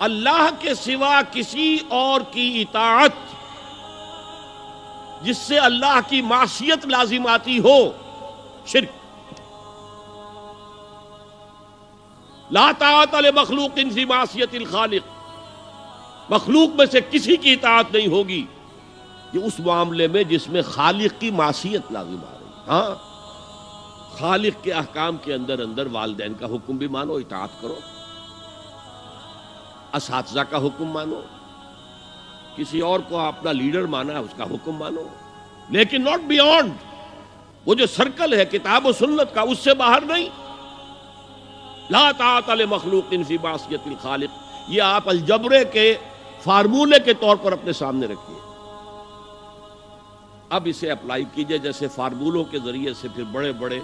اللہ کے سوا کسی اور کی اطاعت جس سے اللہ کی معصیت لازم آتی ہو، شرک۔ لا طاعت لمخلوق فی معصیت الخالق، مخلوق میں سے کسی کی اطاعت نہیں ہوگی یہ اس معاملے میں جس میں خالق کی معصیت لازم آ رہی ہے۔ ہاں، خالق کے احکام کے اندر والدین کا حکم بھی مانو، اطاعت کرو، اساتذہ کا حکم مانو، کسی اور کو اپنا لیڈر مانا ہے اس کا حکم مانو، لیکن ناٹ بیونڈ۔ وہ جو سرکل ہے کتاب و سنت کا، اس سے باہر نہیں۔ لا طاعت لمخلوق فی معصیت الخالق، یہ آپ الجبرے کے فارمولے کے طور پر اپنے سامنے رکھیے۔ اب اسے اپلائی کیجئے، جیسے فارمولوں کے ذریعے سے پھر بڑے بڑے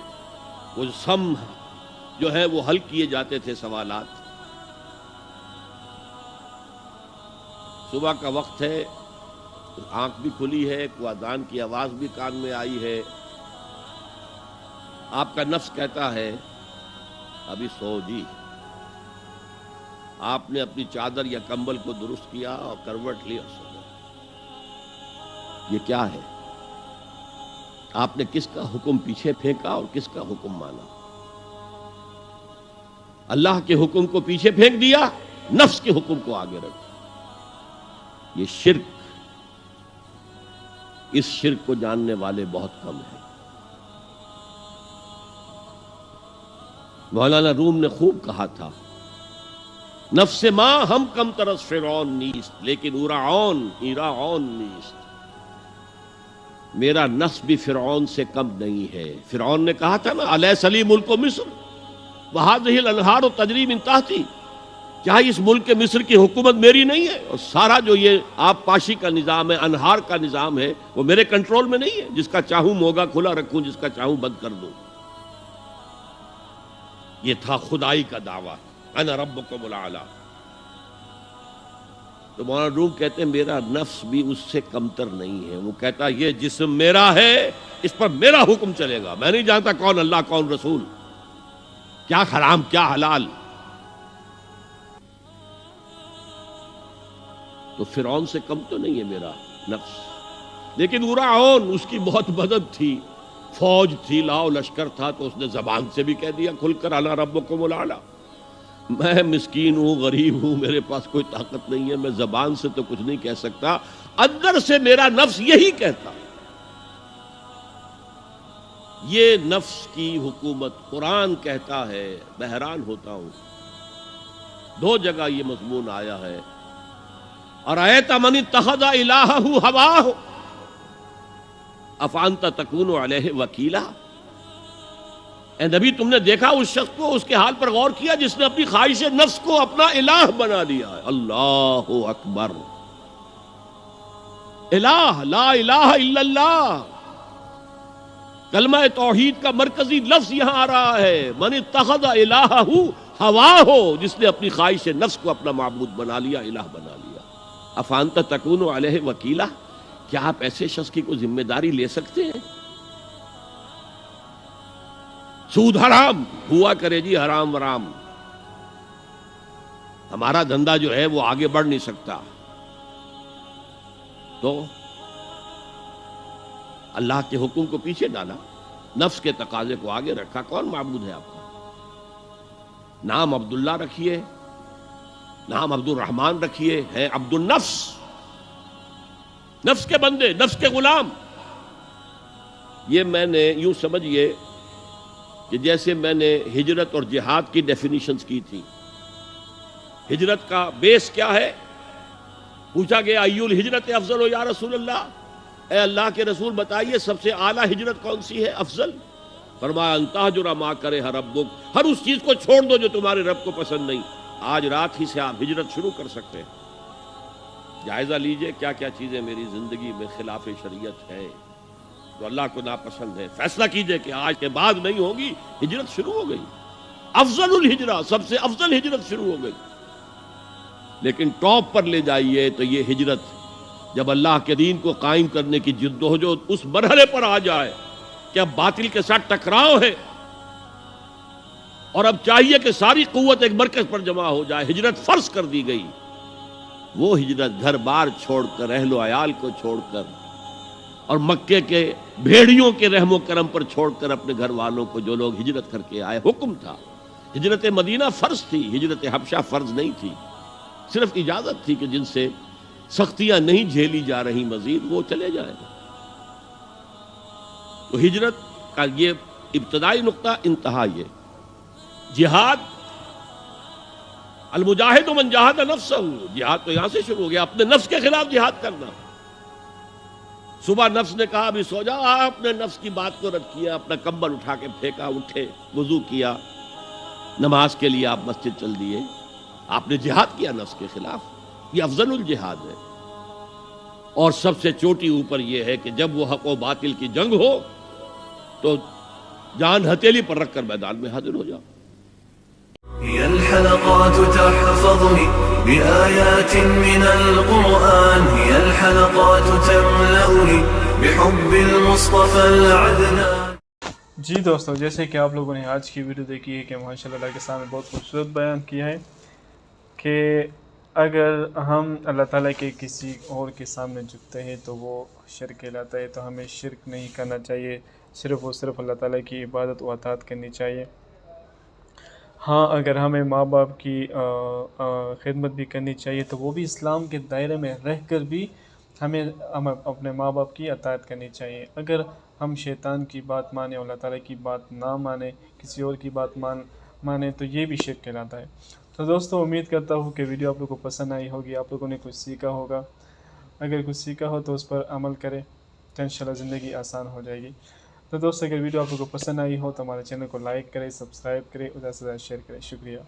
وہ سم جو ہے وہ حل کیے جاتے تھے سوالات۔ صبح کا وقت ہے، آنکھ بھی کھلی ہے، کوئی اذان کی آواز بھی کان میں آئی ہے، آپ کا نفس کہتا ہے ابھی سو جی۔ آپ نے اپنی چادر یا کمبل کو درست کیا اور کروٹ لی اور سو گئے۔ یہ کیا ہے؟ آپ نے کس کا حکم پیچھے پھینکا اور کس کا حکم مانا؟ اللہ کے حکم کو پیچھے پھینک دیا، نفس کے حکم کو آگے رکھا۔ یہ شرک، اس شرک کو جاننے والے بہت کم ہیں۔ مولانا روم نے خوب کہا تھا، نفس ما ہم کم ترس فرعون نیست لیکن ایراعون نیست۔ میرا نفس بھی فرعون سے کم نہیں ہے۔ فرعون نے کہا تھا نا، الیس لی ملک مصر وہذہ الانہار تجری من تحتی، کیا اس ملک مصر کی حکومت میری نہیں ہے؟ اور سارا جو یہ آب پاشی کا نظام ہے، انہار کا نظام ہے، وہ میرے کنٹرول میں نہیں ہے؟ جس کا چاہوں موگا کھلا رکھوں، جس کا چاہوں بند کر دوں۔ یہ تھا خدائی کا دعویٰ، انا ربکم الاعلی۔ تو مولانا روم کہتے ہیں میرا نفس بھی اس سے کمتر نہیں ہے۔ وہ کہتا یہ جسم میرا ہے، اس پر میرا حکم چلے گا، میں نہیں جانتا کون اللہ کون رسول، کیا حرام کیا حلال۔ تو فرعون سے کم تو نہیں ہے میرا نفس، لیکن ایراعون اس کی بہت مدد تھی، فوج تھی، لاؤ لشکر تھا، تو اس نے زبان سے بھی کہہ دیا کھل کر انا ربکم الاعلی۔ میں مسکین ہوں، غریب ہوں، میرے پاس کوئی طاقت نہیں ہے، میں زبان سے تو کچھ نہیں کہہ سکتا، اندر سے میرا نفس یہی کہتا۔ یہ نفس کی حکومت قرآن کہتا ہے، میں حیران ہوتا ہوں، دو جگہ یہ مضمون آیا ہے، ارأیت من اتخذ الہہ ہواہ افانت تکون علیہ وکیلا۔ اے نبی تم نے دیکھا اس شخص کو، اس کے حال پر غور کیا جس نے اپنی خواہش نفس کو اپنا الہ بنا لیا ہے۔ اللہ اکبر، الہ، لا الہ الا اللہ، کلمہ توحید کا مرکزی لفظ یہاں آ رہا ہے، من اتخذ الہہ ہواہ، جس نے اپنی خواہش نفس کو اپنا معبود بنا لیا، الہ بنا لیا۔ افانت تکون علیہ وکیلا، کیا آپ ایسے شخص کی کوئی ذمہ داری لے سکتے ہیں؟ سود حرام ہوا کرے جی، حرام ورام، ہمارا دھندا جو ہے وہ آگے بڑھ نہیں سکتا۔ تو اللہ کے حکم کو پیچھے ڈالا، نفس کے تقاضے کو آگے رکھا۔ کون معبود ہے آپ کا؟ نام عبداللہ رکھیے، نام عبد الرحمن رکھیے، ہے عبد النفس، نفس کے بندے، نفس کے غلام۔ یہ میں نے یوں سمجھئے کہ جیسے میں نے ہجرت اور جہاد کی ڈیفینیشنز کی تھی۔ ہجرت کا بیس کیا ہے؟ پوچھا گیا ایو الہجرت افضل یا رسول اللہ، اے اللہ کے رسول بتائیے سب سے اعلیٰ ہجرت کون سی ہے، افضل؟ فرمایا ان تہجر ما کرہ ربک، ہر اس چیز کو چھوڑ دو جو تمہارے رب کو پسند نہیں۔ آج رات ہی سے آپ ہجرت شروع کر سکتے ہیں۔ جائزہ لیجئے کیا کیا چیزیں میری زندگی میں خلاف شریعت ہے، تو اللہ کو ناپسند ہے، فیصلہ کیجئے کہ آج کے بعد نہیں ہوگی۔ ہجرت شروع ہو گئی، افضل الہجرہ، سب سے افضل ہجرت شروع ہو گئی۔ لیکن ٹاپ پر لے جائیے تو یہ ہجرت جب اللہ کے دین کو قائم کرنے کی جدوجہد اس مرحلے پر آ جائے کہ اب باطل کے ساتھ ٹکراؤ ہے اور اب چاہیے کہ ساری قوت ایک مرکز پر جمع ہو جائے، ہجرت فرض کر دی گئی، وہ ہجرت گھر بار چھوڑ کر، اہل و عیال کو چھوڑ کر، اور مکے کے بھیڑیوں کے رحم و کرم پر چھوڑ کر اپنے گھر والوں کو جو لوگ ہجرت کر کے آئے، حکم تھا۔ ہجرت مدینہ فرض تھی، ہجرت حبشہ فرض نہیں تھی، صرف اجازت تھی کہ جن سے سختیاں نہیں جھیلی جا رہی مزید وہ چلے جائیں۔ تو ہجرت کا یہ ابتدائی نقطہ، انتہا یہ جہاد، المجاہد من جاہد نفسہ، جہاد تو یہاں سے شروع ہو گیا، اپنے نفس کے خلاف جہاد کرنا۔ صبح نفس نے کہا ابھی سو جاؤ، آپ نے نفس کی بات کو رد کیا، اپنا کمبل اٹھا کے پھینکا، اٹھے، وضو کیا، نماز کے لیے آپ مسجد چل دیے، آپ نے جہاد کیا نفس کے خلاف۔ یہ افضل الجہاد ہے، اور سب سے چوٹی اوپر یہ ہے کہ جب وہ حق و باطل کی جنگ ہو تو جان ہتھیلی پر رکھ کر میدان میں حاضر ہو جاؤ۔ هي الحلقات تحفظني بآيات من القرآن، هي الحلقات تملأني بحب المصطفى العدنان۔ جی دوستو، جیسے کہ آپ لوگوں نے آج کی ویڈیو دیکھی ہے کہ ماشاءاللہ اللہ کے سامنے بہت خوبصورت بیان کیا ہے کہ اگر ہم اللہ تعالیٰ کے کسی اور کے سامنے جھکتے ہیں تو وہ شرک کہلاتا ہے، تو ہمیں شرک نہیں کرنا چاہیے، صرف اور صرف اللہ تعالیٰ کی عبادت و اطاعت کرنی چاہیے۔ ہاں، اگر ہمیں ماں باپ کی خدمت بھی کرنی چاہیے تو وہ بھی اسلام کے دائرے میں رہ کر بھی ہمیں اپنے ماں باپ کی اطاعت کرنی چاہیے۔ اگر ہم شیطان کی بات مانیں اور اللہ تعالیٰ کی بات نہ مانیں، کسی اور کی بات مانیں تو یہ بھی شرک کہلاتا ہے۔ تو دوستو، امید کرتا ہوں کہ ویڈیو آپ لوگوں کو پسند آئی ہوگی، آپ لوگوں نے کچھ سیکھا ہوگا۔ اگر کچھ سیکھا ہو تو اس پر عمل کریں تو انشاءاللہ زندگی آسان ہو جائے گی۔ تو دوستو، اگر ویڈیو آپ لوگوں کو پسند آئی ہو تو ہمارے چینل کو لائک کریں، سبسکرائب کریں، زیادہ سے زیادہ شیئر کریں۔ شکریہ۔